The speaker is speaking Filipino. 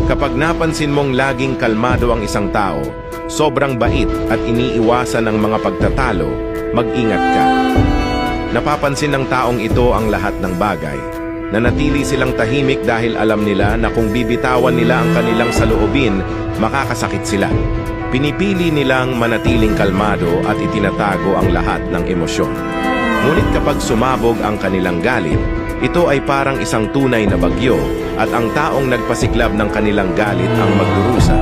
Kapag napansin mong laging kalmado ang isang tao, sobrang bait at iniiwasan ng mga pagtatalo, mag-ingat ka. Napapansin ng taong ito ang lahat ng bagay. Nanatili silang tahimik dahil alam nila na kung bibitawan nila ang kanilang saloobin, makakasakit sila. Pinipili nilang manatiling kalmado at itinatago ang lahat ng emosyon. Ngunit kapag sumabog ang kanilang galit, ito ay parang isang tunay na bagyo at ang taong nagpasiklab ng kanilang galit ang magdurusa.